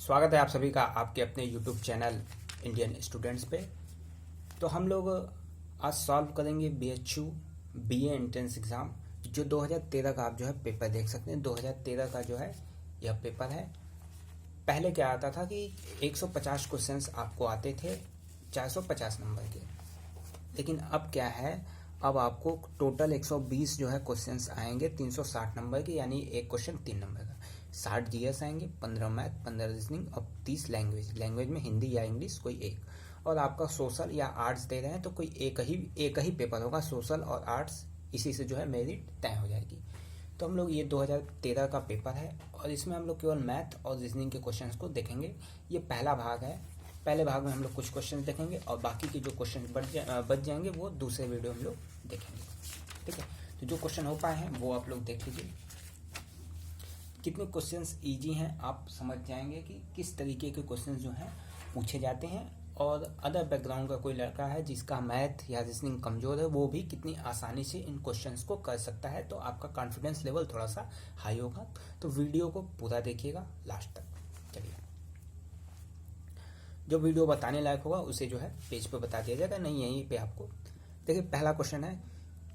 स्वागत है आप सभी का आपके अपने YouTube चैनल इंडियन स्टूडेंट्स पे। तो हम लोग आज सॉल्व करेंगे BHU BA एंट्रेंस एग्ज़ाम जो 2013 का आप जो है पेपर देख सकते हैं। 2013 का जो है यह पेपर है। पहले क्या आता था कि 150 क्वेश्चंस आपको आते थे 450 नंबर के, लेकिन अब क्या है, अब आपको टोटल 120 जो है क्वेश्चंस आएंगे 360 नंबर के, यानी एक क्वेश्चन 3 नंबर का। 60 जीएस आएंगे, 15 मैथ, 15 रीजनिंग और 30 लैंग्वेज में हिंदी या इंग्लिश कोई एक। और आपका सोशल या आर्ट्स दे रहे हैं तो कोई एक ही पेपर होगा, सोशल और आर्ट्स, इसी से जो है मेरिट तय हो जाएगी। तो हम लोग ये 2013 का पेपर है और इसमें हम लोग केवल मैथ और रीजनिंग के क्वेश्चंस को देखेंगे। ये पहला भाग है। पहले भाग में हम लोग कुछ क्वेश्चन देखेंगे और बाकी के जो क्वेश्चन बच जाएंगे वो दूसरे वीडियो हम लोग देखेंगे। ठीक है, तो जो क्वेश्चन हो पाए हैं वो आप लोग देख लीजिए। कितने क्वेश्चंस इजी हैं आप समझ जाएंगे कि किस तरीके के क्वेश्चंस जो हैं पूछे जाते हैं। और अदर बैकग्राउंड का कोई लड़का है जिसका मैथ या रीजनिंग कमज़ोर है, वो भी कितनी आसानी से इन क्वेश्चंस को कर सकता है। तो आपका कॉन्फिडेंस लेवल थोड़ा सा हाई होगा। तो वीडियो को पूरा देखिएगा लास्ट तक। चलिए, जो वीडियो बताने लायक होगा उसे जो है पेज पे बता दिया जाएगा, नहीं यहीं पे आपको। देखिए, पहला क्वेश्चन है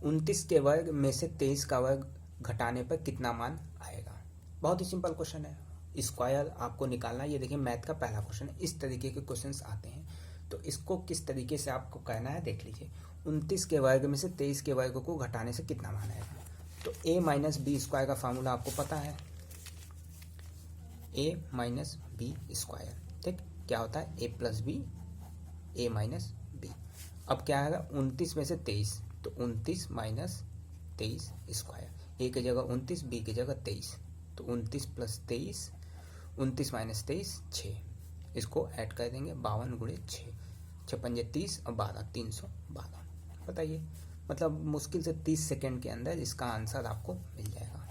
29 के वर्ग में से 23 का वर्ग घटाने पर कितना मान आएगा। बहुत ही सिंपल क्वेश्चन है, स्क्वायर आपको निकालना है। ये देखिए मैथ का पहला क्वेश्चन है। इस तरीके के क्वेश्चंस आते हैं, तो इसको किस तरीके से आपको करना है देख लीजिए। 29 के वर्ग में से 23 के वर्ग को घटाने से कितना मान आएगा। तो a माइनस बी स्क्वायर का फार्मूला आपको पता है, a माइनस बी स्क्वायर। ठीक, क्या होता है a plus b, a minus b. अब क्या आएगा 29 में से 23, तो 29 माइनस 23 स्क्वायर। a की जगह 29, b की जगह 23, तो 29 प्लस 23, 29 माइनस 23 6। इसको ऐड कर देंगे 52 गुणे 6, 6 पंजे 30 और 12 312। बताइए, मतलब मुश्किल से 30 सेकेंड के अंदर इसका आंसर आपको मिल जाएगा।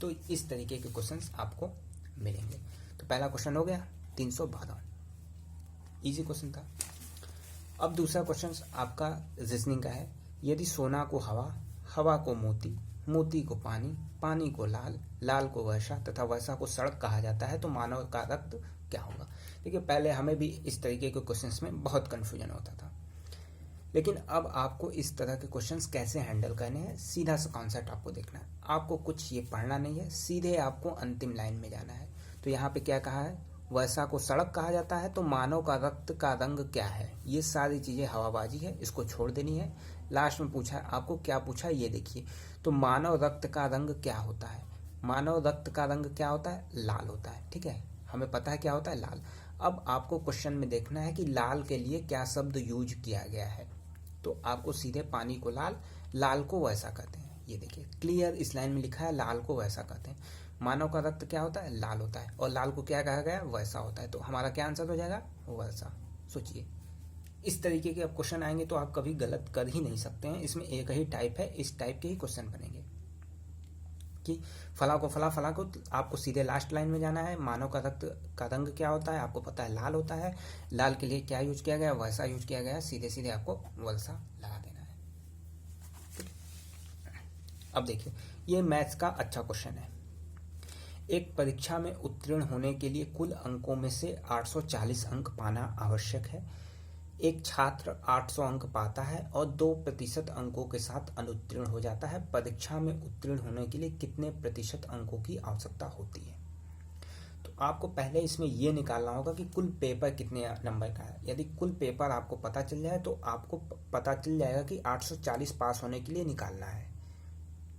तो इस तरीके के क्वेश्चंस आपको मिलेंगे। तो पहला क्वेश्चन हो गया 312, इजी क्वेश्चन था। अब दूसरा क्वेश्चन आपका रीजनिंग का है। यदि सोना को हवा, हवा को मोती, मोती को पानी, पानी को लाल, लाल को वर्षा तथा वर्षा को सड़क कहा जाता है तो मानव का रक्त क्या होगा। देखिए, पहले हमें भी इस तरीके के क्वेश्चंस में बहुत कन्फ्यूजन होता था, लेकिन अब आपको इस तरह के क्वेश्चंस कैसे हैंडल करने हैं, सीधा सा कॉन्सेप्ट आपको देखना है। आपको कुछ ये पढ़ना नहीं है, सीधे आपको अंतिम लाइन में जाना है। तो यहाँ पे क्या कहा है, वर्षा को सड़क कहा जाता है तो मानव का रक्त का रंग क्या है। ये सारी चीज़ें हवाबाजी है, इसको छोड़ देनी है। लास्ट में पूछा है आपको, क्या पूछा है ये देखिए। तो मानव रक्त का रंग क्या होता है, मानव रक्त का रंग क्या होता है, लाल होता है। ठीक है, हमें पता है क्या होता है, लाल। अब आपको क्वेश्चन में देखना है कि लाल के लिए क्या शब्द यूज किया गया है। तो आपको सीधे पानी को लाल, लाल को वैसा कहते हैं। ये देखिए क्लियर इस लाइन में लिखा है, लाल को वैसा कहते हैं। मानव का रक्त क्या होता है, लाल होता है, और लाल को क्या कहा गया, वैसा होता है। तो हमारा क्या आंसर हो जाएगा, वैसा। सोचिए, इस तरीके के अब क्वेश्चन आएंगे तो आप कभी गलत कर ही नहीं सकते हैं। इसमें एक ही टाइप है, इस टाइप के ही क्वेश्चन बनेंगे कि फला को फला, फला को। आपको सीधे लास्ट लाइन में जाना है। मानव का रक्त का रंग क्या होता है, आपको पता है लाल होता है। लाल के लिए क्या यूज किया गया, वैसा यूज किया गया। सीधे सीधे आपको वैसा लगा देना है। अब देखिए, ये मैथ्स का अच्छा क्वेश्चन है। एक परीक्षा में उत्तीर्ण होने के लिए कुल अंकों में से 840 अंक पाना आवश्यक है। एक छात्र 800 अंक पाता है और 2% अंकों के साथ अनुत्तीर्ण हो जाता है। परीक्षा में उत्तीर्ण होने के लिए कितने प्रतिशत अंकों की आवश्यकता होती है। तो आपको पहले इसमें यह निकालना होगा कि कुल पेपर कितने नंबर का है। यदि कुल पेपर आपको पता चल जाए तो आपको पता चल जाएगा कि 840 पास होने के लिए निकालना है।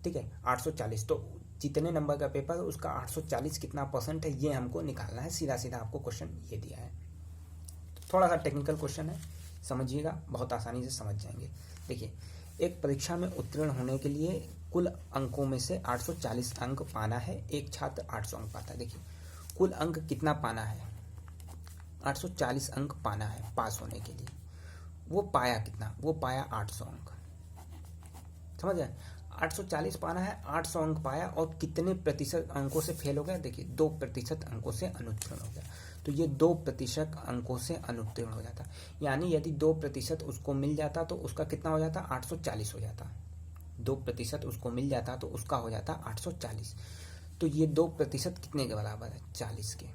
ठीक है, 840, तो जितने नंबर का पेपर है उसका 840 कितना परसेंट है ये हमको निकालना है। सीधा सीधा आपको क्वेश्चन ये दिया है। थोड़ा सा टेक्निकल क्वेश्चन है, समझिएगा, बहुत आसानी से समझ जाएंगे। देखिए, एक परीक्षा में उत्तीर्ण होने के लिए कुल अंकों में से 840 अंक पाना है। एक छात्र 800 अंक पाता है। देखिए, कुल अंक कितना पाना है, 840 अंक पाना है पास होने के लिए। वो पाया कितना, वो पाया 800 अंक। समझ गए, 840 पाना है, 800 अंक पाया, और कितने प्रतिशत अंकों से फेल हो गया, देखिए 2% अंकों से अनुत्तीर्ण हो गया। तो ये 2% अंकों से अनुत्तीर्ण हो जाता। यानी यदि 2% उसको मिल जाता तो उसका कितना हो जाता, 840 हो जाता। 2% उसको मिल जाता तो उसका हो जाता 840। तो ये 2% कितने के बराबर है, 40 के।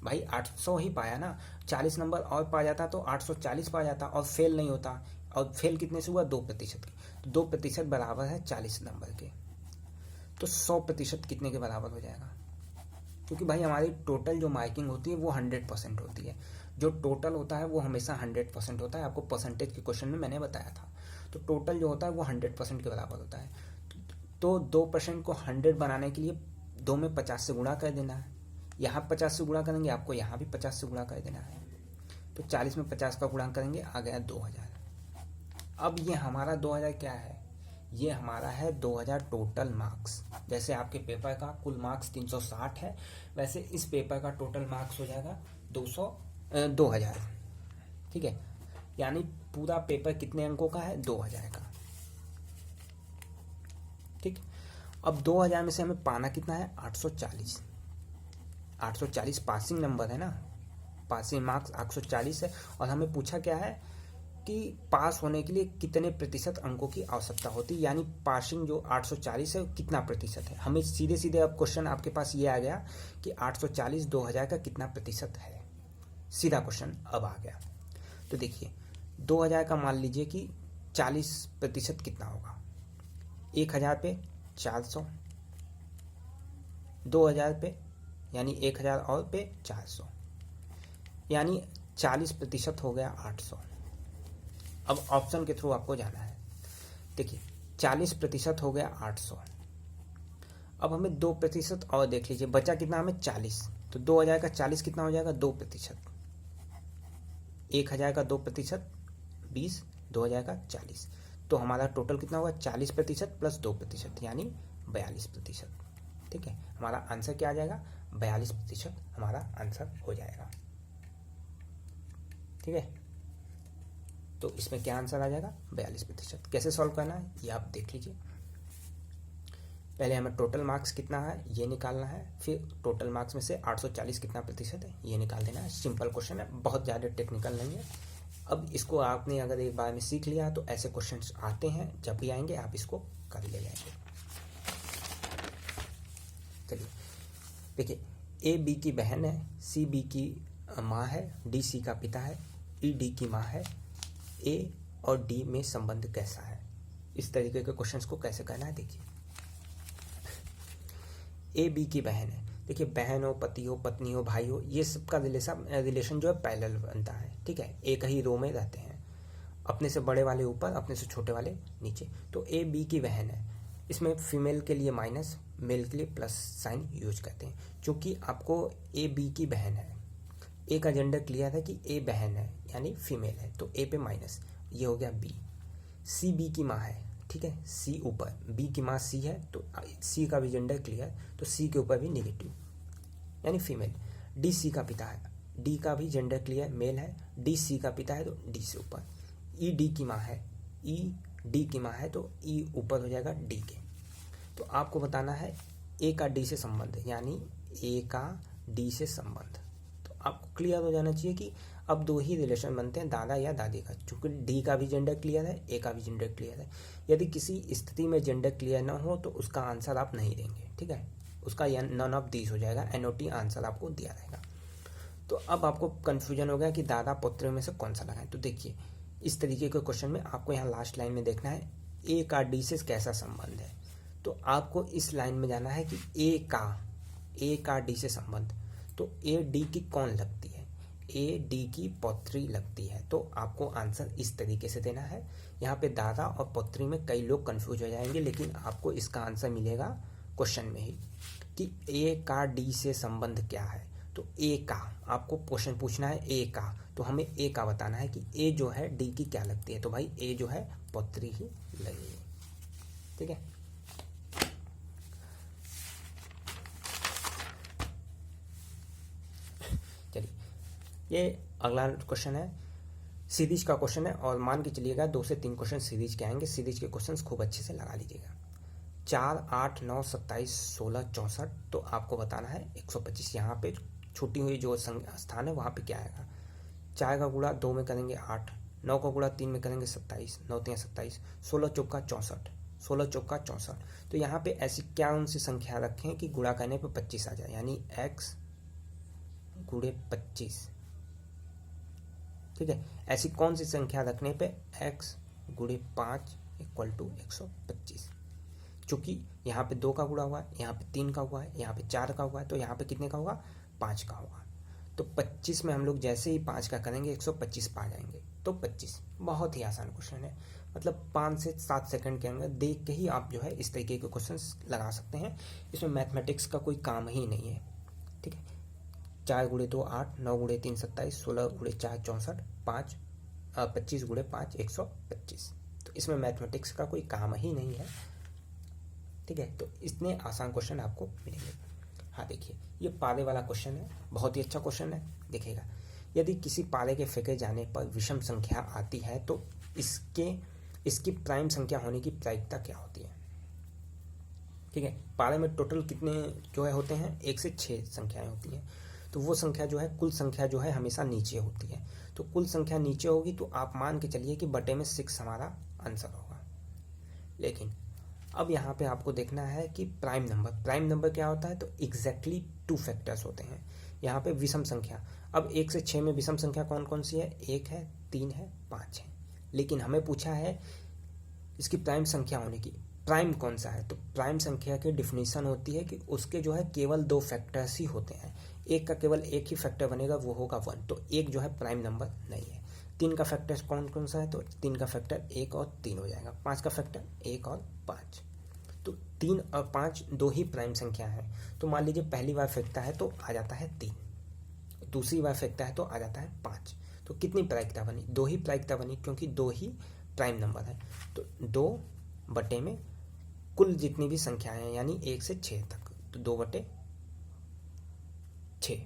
भाई 800 ही पाया ना, 40 नंबर और पा जाता तो 840 पा जाता और फेल नहीं होता। और फेल कितने से हुआ? 2% के। तो 2% बराबर है 40 नंबर के। तो 100% कितने के बराबर हो जाएगा? क्योंकि भाई हमारी टोटल जो मार्किंग होती है वो 100% होती है। जो टोटल होता है वो हमेशा 100% होता है। आपको परसेंटेज के क्वेश्चन में मैंने बताया था। तो टोटल जो होता है वो 100% के बराबर होता है। तो 2% को 100 बनाने के लिए 2 में 50 से गुणा कर देना है। यहाँ 50 से गुणा करेंगे, आपको यहाँ भी 50 से गुणा कर देना है। तो 40 में 50 का गुणा करेंगे, आ गया 2000। अब ये हमारा 2000 क्या है? ये हमारा है 2000 टोटल मार्क्स। जैसे आपके पेपर का कुल मार्क्स 360 है, वैसे इस पेपर का टोटल मार्क्स हो जाएगा 2000। ठीक है, यानी पूरा पेपर कितने अंकों का है? 2000 का। ठीक, अब 2000 में से हमें पाना कितना है? 840। 840 पासिंग नंबर है ना, पासिंग मार्क्स 840 है। और हमें पूछा क्या है कि पास होने के लिए कितने प्रतिशत अंकों की आवश्यकता होती है, यानी पासिंग जो 840 है कितना प्रतिशत है। हमें सीधे सीधे अब क्वेश्चन आपके पास ये आ गया कि 840 2000 का कितना प्रतिशत है। सीधा क्वेश्चन अब आ गया। तो देखिए 2000 का मान लीजिए कि 40% कितना होगा? 1000 पे 400, 2000 पे यानी 1000 और पे 400, यानी 40% हो गया 800। अब ऑप्शन के थ्रू आपको जाना है। देखिए 40% हो गया 800। अब हमें 2% और देख लीजिए, बचा कितना हमें? 40। तो 2000 का 40 कितना हो जाएगा? 2%। 1000 का 2% 20, 2000 का 40। तो हमारा टोटल कितना होगा? 40% प्लस 2% यानी 42%। ठीक है, हमारा आंसर क्या आ जाएगा? 42% हमारा आंसर हो जाएगा। ठीक है, तो इसमें क्या आंसर आ जाएगा? 42%। कैसे सॉल्व करना है ये आप देख लीजिए। पहले हमें टोटल मार्क्स कितना है ये निकालना है, फिर टोटल मार्क्स में से 840 कितना प्रतिशत है ये निकाल देना है। सिंपल क्वेश्चन है, बहुत ज़्यादा टेक्निकल नहीं है। अब इसको आपने अगर एक बार में सीख लिया तो ऐसे क्वेश्चंस आते हैं, जब भी आएंगे आप इसको कर ले जाएंगे। चलिए देखिए, ए बी की बहन है, सी बी की माँ है, डी सी का पिता है, ई डी की माँ है, ए और डी में संबंध कैसा है। इस तरीके के क्वेश्चंस को कैसे करना है देखिए। ए बी की बहन है, देखिए बहन हो, पति हो, पत्नी हो, भाई हो, ये सबका रिलेशन जो है पैरेलल बनता है। ठीक है, एक ही रो में रहते हैं, अपने से बड़े वाले ऊपर, अपने से छोटे वाले नीचे। तो ए बी की बहन है, इसमें फीमेल के लिए माइनस, मेल के लिए प्लस साइन यूज करते हैं। चूंकि आपको ए बी की बहन है, ए का जेंडर क्लियर है कि ए बहन है यानी फीमेल है, तो ए पे माइनस, ये हो गया बी। सी बी की माँ है, ठीक है, सी ऊपर, बी की माँ सी है तो सी का भी जेंडर क्लियर, तो सी के ऊपर भी नेगेटिव यानी फीमेल। डी सी का पिता है, डी का भी जेंडर क्लियर, मेल है, डी सी का पिता है तो डी से ऊपर। ई डी की माँ है, ई डी की माँ है तो ई ऊपर हो जाएगा डी के। तो आपको बताना है ए का डी से संबंध, यानी ए का डी से संबंध। तो आपको क्लियर हो जाना चाहिए कि अब दो ही रिलेशन बनते हैं, दादा या दादी का। चूंकि डी का भी जेंडर क्लियर है, ए का भी जेंडर क्लियर है। यदि किसी स्थिति में जेंडर क्लियर ना हो तो उसका आंसर आप नहीं देंगे। ठीक है, उसका नन ऑफ दीज हो जाएगा, एनओटी आंसर आपको दिया रहेगा। तो अब आपको कंफ्यूजन हो गया कि दादा पुत्र में से कौन सा लगाएं। तो देखिए इस तरीके के क्वेश्चन में आपको यहाँ लास्ट लाइन में देखना है ए का डी से कैसा संबंध है। तो आपको इस लाइन में जाना है कि ए का डी से संबंध, तो ए डी की कौन लगती है? ए डी की पौत्री लगती है। तो आपको आंसर इस तरीके से देना है। यहाँ पे दादा और पौत्री में कई लोग कंफ्यूज हो जाएंगे, लेकिन आपको इसका आंसर मिलेगा क्वेश्चन में ही कि ए का डी से संबंध क्या है। तो ए का आपको क्वेश्चन पूछना है, ए का, तो हमें ए का बताना है कि ए जो है डी की क्या लगती है। तो भाई ए जो है पौत्री ही लगेगी। ठीक है, चलिए ये अगला क्वेश्चन है, सीरीज का क्वेश्चन है। और मान के चलिएगा 2 से 3 क्वेश्चन सीरीज के आएंगे। सीरीज के क्वेश्चंस खूब अच्छे से लगा लीजिएगा। 4, 8, 9, 27, 16, 64। तो आपको बताना है 125। यहाँ पे छूटी हुई जो स्थान है वहाँ पे क्या आएगा। 4 का गुणा 2 में करेंगे 8, 9 का गुणा 3 में करेंगे 27, 9 3 27, 16 चौका 64, 16 चौका 64। तो यहाँ पे ऐसी क्या उनसी संख्या रखें कि गुणा करने पे 25 आ जाए, यानी x गुणे 25, ठीक है। ऐसी कौन सी संख्या रखने पे x गुणे 5 इक्वल टू 125। चूंकि यहाँ पे 2 का गुणा हुआ है, यहाँ पे 3 का हुआ है, यहाँ पे 4 का हुआ है, तो यहाँ पे कितने का होगा, 5 का होगा। तो 25 में हम लोग जैसे ही 5 का करेंगे 125 पा जाएंगे। तो 25 बहुत ही आसान क्वेश्चन है, मतलब 5 से 7 सेकंड के अंदर देख के ही आप जो है इस तरीके के क्वेश्चंस लगा सकते हैं। इसमें मैथमेटिक्स का कोई काम ही नहीं है, ठीक है। 4 गुणे 2 8, 9 गुणे 3 27, 16 गुणे 4 64, 25 गुणे 5 125। तो इसमें मैथमेटिक्स का कोई काम ही नहीं है, ठीक है। तो इतने आसान क्वेश्चन आपको मिलेंगे। हाँ देखिए, ये पारे वाला क्वेश्चन है, बहुत ही अच्छा क्वेश्चन है। देखिएगा, यदि किसी पारे के फेंके जाने पर विषम संख्या आती है तो इसकी प्राइम संख्या होने की प्रायिकता क्या होती है, ठीक है। पारे में टोटल कितने जो है होते हैं, 1 से 6 संख्याएं होती हैं। तो वो संख्या जो है, कुल संख्या जो है हमेशा नीचे होती है। तो कुल संख्या नीचे होगी तो आप मान के चलिए कि बटे में 6 हमारा आंसर होगा। लेकिन अब यहाँ पे आपको देखना है कि प्राइम नंबर क्या होता है, तो एग्जैक्टली 2 फैक्टर्स होते हैं। यहाँ पे विषम संख्या, अब 1 से 6 में विषम संख्या कौन कौन सी है, 1 है, 3 है, 5 है। लेकिन हमें पूछा है इसकी प्राइम संख्या होने की, प्राइम कौन सा है। तो प्राइम संख्या की डिफिनीशन होती है कि उसके जो है केवल 2 फैक्टर्स ही होते हैं। एक का केवल एक ही फैक्टर बनेगा, वो होगा 1। तो एक जो है प्राइम नंबर नहीं है। 3 का फैक्टर कौन कौन सा है, तो 3 का फैक्टर 1 और 3 हो जाएगा। 5 का फैक्टर 1 और 5। तो 3 और 5 दो ही प्राइम संख्या है। तो मान लीजिए पहली बार फेंकता है तो आ जाता है 3, दूसरी बार फेंकता है तो आ जाता है 5। तो कितनी प्रायिकता बनी, 2 ही प्रायिकता बनी, क्योंकि 2 ही प्राइम नंबर है। तो 2 बटे में कुल जितनी भी संख्याएं हैं, यानी 1 से 6 तक, तो 2 बटे 6,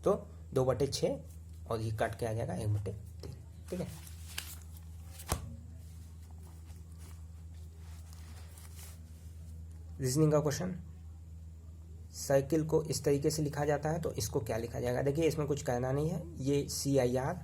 तो 2 बटे 6 और ये काट के आ जाएगा 1 बटे 3, ठीक है। रीजनिंग का क्वेश्चन, साइकिल को इस तरीके से लिखा जाता है तो इसको क्या लिखा जाएगा। देखिए, इसमें कुछ कहना नहीं है, ये CIR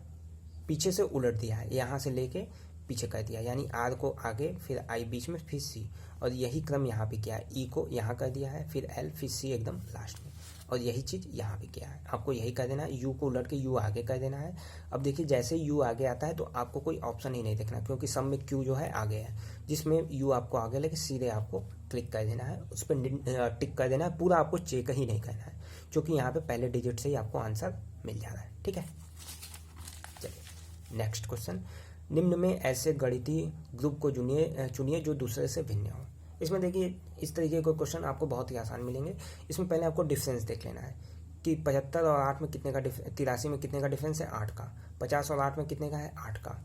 पीछे से उलट दिया है, यहाँ से लेके पीछे कर दिया, यानी R को आगे, फिर I बीच में, फिर C, और यही क्रम यहाँ पे किया है। E को यहाँ कर दिया है, फिर L, फिर C एकदम लास्ट में, और यही चीज़ यहाँ पे किया है। आपको यही कर देना है, U को उलट के U आगे कर देना है। अब देखिए, जैसे U आगे आता है तो आपको कोई ऑप्शन ही नहीं देखना, क्योंकि सब में Q जो है आगे है। जिसमें U आपको आगे लेके सीधे आपको क्लिक कर देना है, उस पर टिक कर देना है, पूरा आपको चेक ही नहीं करना है, क्योंकि यहाँ पे पहले डिजिट से ही आपको आंसर मिल जा रहा है, ठीक है। चलिए नेक्स्ट क्वेश्चन, निम्न में ऐसे गणितीय ग्रुप को चुनिए जो दूसरे से भिन्न हो। इसमें देखिए, इस तरीके के क्वेश्चन आपको बहुत ही आसान मिलेंगे। इसमें पहले आपको डिफरेंस देख लेना है कि 75 और 8 में कितने का 83 में कितने का डिफरेंस है, 8 का। 50 और 8 में कितने का है, 8 का।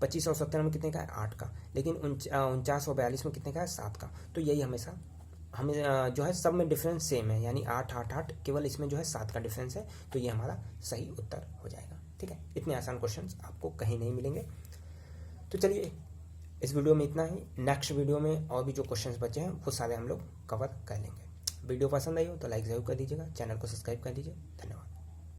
25 और 17 में कितने का है, 8 का। लेकिन 49 और 42 में कितने का है, 7 का। तो यही हमें जो है सब में डिफरेंस सेम है, यानी 8 8 8, केवल इसमें जो है 7 का डिफरेंस है। तो ये हमारा सही उत्तर हो जाएगा, ठीक है। इतने आसान क्वेश्चन आपको कहीं नहीं मिलेंगे। तो चलिए, इस वीडियो में इतना ही। नेक्स्ट वीडियो में और भी जो क्वेश्चंस बचे हैं वो सारे हम लोग कवर कर लेंगे। वीडियो पसंद आई हो तो लाइक ज़रूर कर दीजिएगा, चैनल को सब्सक्राइब कर दीजिए। धन्यवाद।